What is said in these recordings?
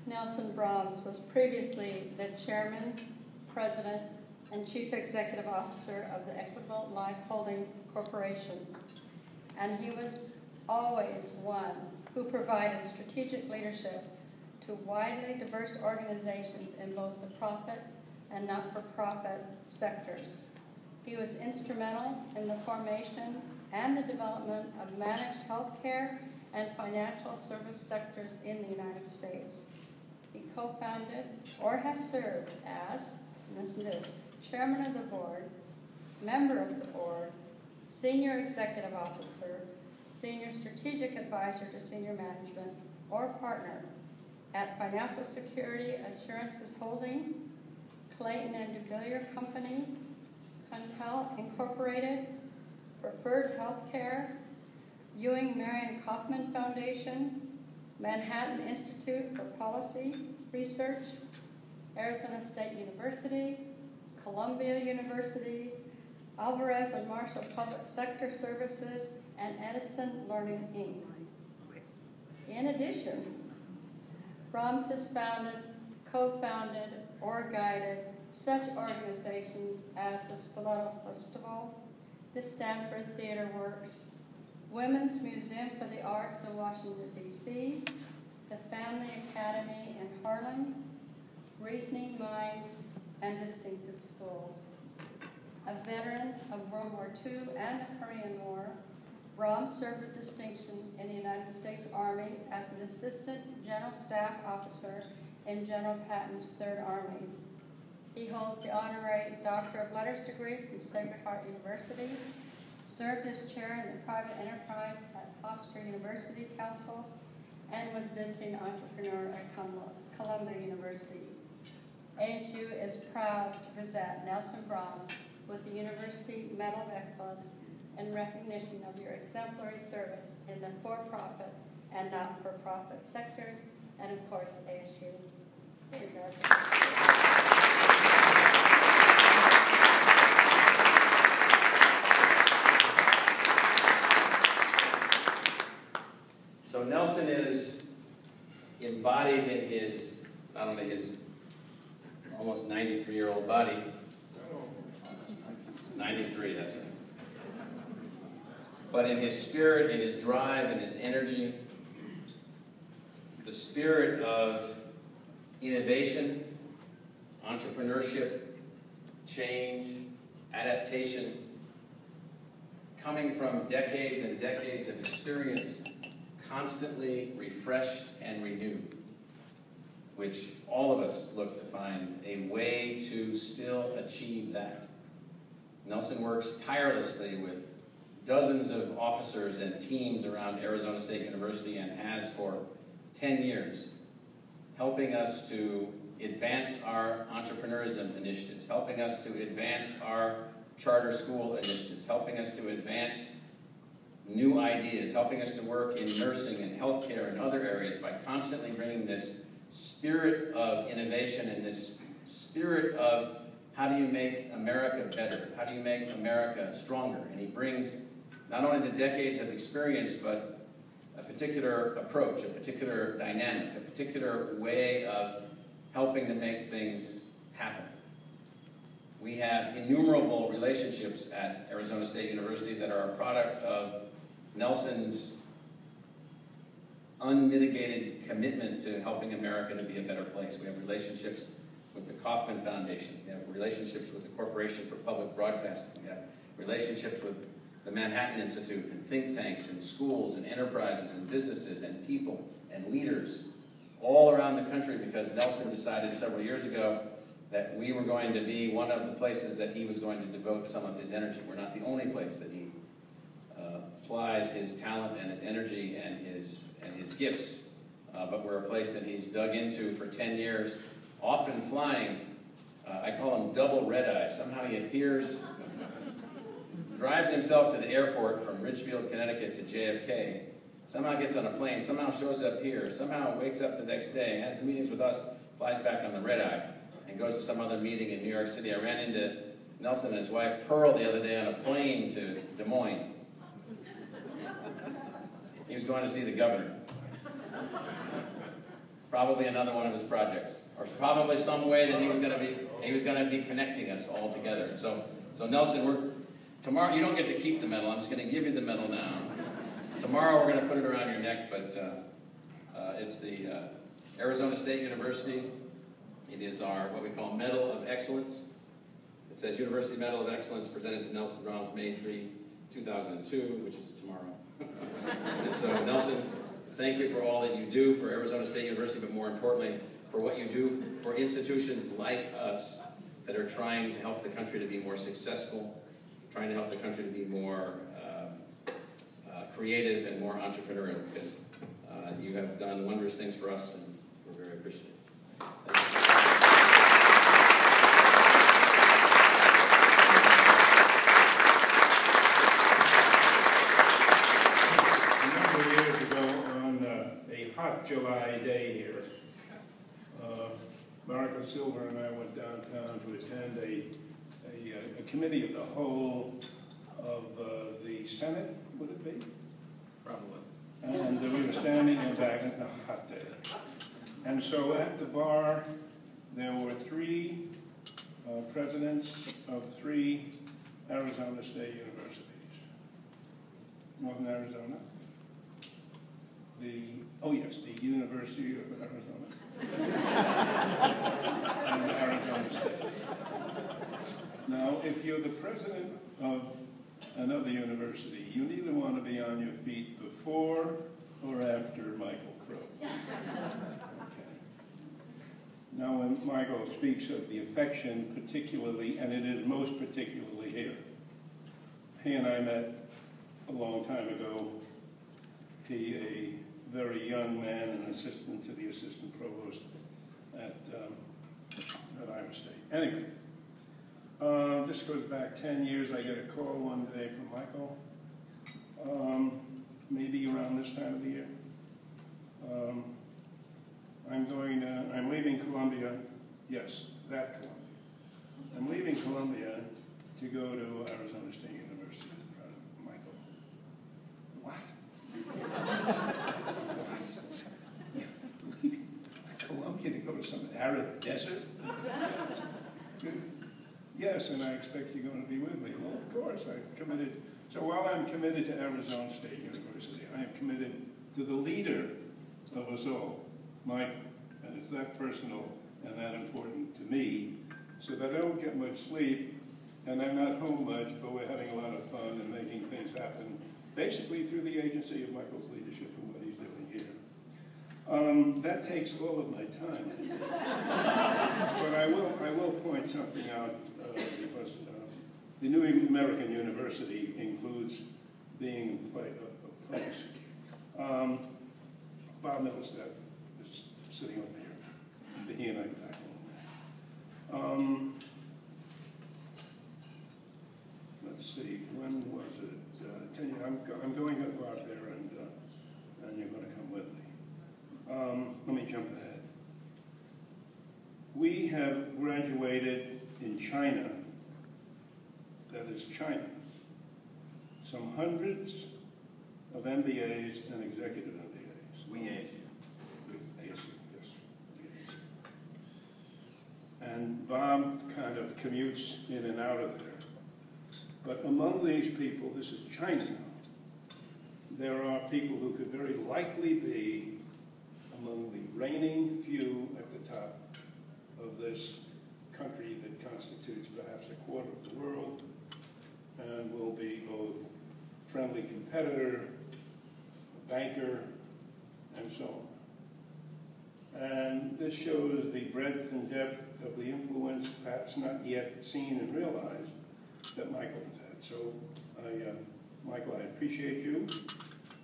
Nelson Broms was previously the Chairman, President, and Chief Executive Officer of the Equitable Life Holding Corporation, and he was always one who provided strategic leadership to widely diverse organizations in both the profit and not-for-profit sectors. He was instrumental in the formation and the development of managed healthcare and financial service sectors in the United States. He co-founded or has served as, listen to this, Chairman of the Board, Member of the Board, Senior Executive Officer, Senior Strategic Advisor to Senior Management, or Partner at Financial Security Assurances Holding, Clayton and DeVillier Company, Contel Incorporated, Preferred Healthcare, Ewing Marion Kauffman Foundation, Manhattan Institute for Policy Research, Arizona State University, Columbia University, Alvarez and Marshall Public Sector Services, and Edison Learning, Inc. In addition, Broms has founded, co-founded, or guided such organizations as the Spoleto Festival, the Stanford Theater Works, Women's Museum for the Arts in Washington, D.C., the Family Academy in Harlem, Reasoning Minds, and Distinctive Schools. A veteran of World War II and the Korean War, Broms served with distinction in the United States Army as an Assistant General Staff Officer in General Patton's Third Army. He holds the Honorary Doctor of Letters degree from Sacred Heart University, served as chair in the private enterprise at Hofstra University Council, and was visiting entrepreneur at Columbia University. ASU is proud to present Nelson Broms with the University Medal of Excellence in recognition of your exemplary service in the for-profit and not-for-profit sectors, and of course, ASU. So Nelson is embodied in his, not only his almost 93-year-old body, 93, that's it, but in his spirit, in his drive, in his energy, the spirit of innovation, entrepreneurship, change, adaptation, coming from decades and decades of experience, constantly refreshed and renewed, which all of us look to find a way to still achieve that. Nelson works tirelessly with dozens of officers and teams around Arizona State University and has for 10 years, helping us to advance our entrepreneurism initiatives, helping us to advance our charter school initiatives, helping us to advance new ideas, helping us to work in nursing and healthcare and other areas by constantly bringing this spirit of innovation and this spirit of how do you make America better? How do you make America stronger? And he brings not only the decades of experience, but a particular approach, a particular dynamic, a particular way of helping to make things happen. We have innumerable relationships at Arizona State University that are a product of Nelson's unmitigated commitment to helping America to be a better place. We have relationships with the Kauffman Foundation. We have relationships with the Corporation for Public Broadcasting. We have relationships with the Manhattan Institute and think tanks and schools and enterprises and businesses and people and leaders all around the country because Nelson decided several years ago that we were going to be one of the places that he was going to devote some of his energy. We're not the only place that he applies his talent and his energy and his gifts, but we're a place that he's dug into for 10 years, often flying. I call him double red-eye. Somehow he appears, drives himself to the airport from Ridgefield, Connecticut to JFK, somehow gets on a plane, somehow shows up here, somehow wakes up the next day, has the meetings with us, flies back on the red-eye, and goes to some other meeting in New York City. I ran into Nelson and his wife Pearl the other day on a plane to Des Moines. He was going to see the governor. probably another one of his projects, or probably some way that he was going to be connecting us all together. So Nelson, tomorrow you don't get to keep the medal. I'm just going to give you the medal now. Tomorrow we're going to put it around your neck, but it's the Arizona State University. It is our what we call Medal of Excellence. It says University Medal of Excellence presented to Nelson Broms May 3, 2002, which is tomorrow. And so Nelson, thank you for all that you do for Arizona State University, but more importantly, for what you do for institutions like us that are trying to help the country to be more successful, trying to help the country to be more creative and more entrepreneurial, because you have done wondrous things for us, and we're very appreciative. Thank you. Hot July day here. Martha Silver and I went downtown to attend a committee of the whole of the Senate, would it be? Probably. And we were standing in back in a hot day. And so at the bar, there were three presidents of three Arizona State universities. Northern Arizona. The University of Arizona. And Arizona State. Now, if you're the president of another university, you neither want to be on your feet before or after Michael Crow. Okay. Now, when Michael speaks of the affection particularly, and it is most particularly here, he and I met a long time ago. He, a very young man, an assistant to the assistant provost at Iowa State. Anyway, this goes back 10 years. I get a call one day from Michael, maybe around this time of the year. I'm leaving Columbia, yes, that Columbia. I'm leaving Columbia to go to Arizona State University. Michael, what? Columbia to go to some arid desert? Yes, and I expect you're going to be with me. Well, of course, I'm committed. So while I'm committed to Arizona State University, I am committed to the leader of us all, Michael. And it's that personal and that important to me, so that I don't get much sleep, and I'm not home much, but we're having a lot of fun and making things happen, basically through the agency of Michael's leadership and what he's doing here. That takes all of my time. But I will point something out, because the New American University includes being a place. Bob Middlestead is sitting over here. He and I back home. Let's see, when was it? 10 years. I'm going to go out there, and you're going to come with me. Let me jump ahead. We have graduated in China, that is China, some hundreds of MBAs and executive MBAs. We ASU. ASU, yes. And Bob kind of commutes in and out of there. But among these people, this is China now, there are people who could very likely be among the reigning few at the top of this country that constitutes perhaps a quarter of the world, and will be both friendly competitor, banker, and so on. And this shows the breadth and depth of the influence, perhaps not yet seen and realized, that Michael has had. So, Michael, I appreciate you,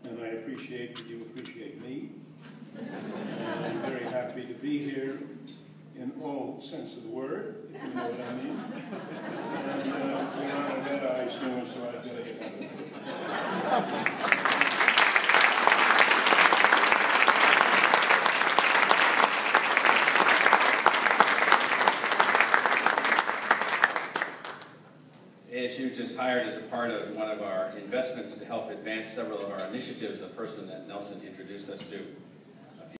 and I appreciate that you appreciate me. And I'm very happy to be here in all sense of the word, if you know what I mean. And we're on a red eye soon, so I've got to get out of here. ASU just hired as a part of one of our investments to help advance several of our initiatives, a person that Nelson introduced us to.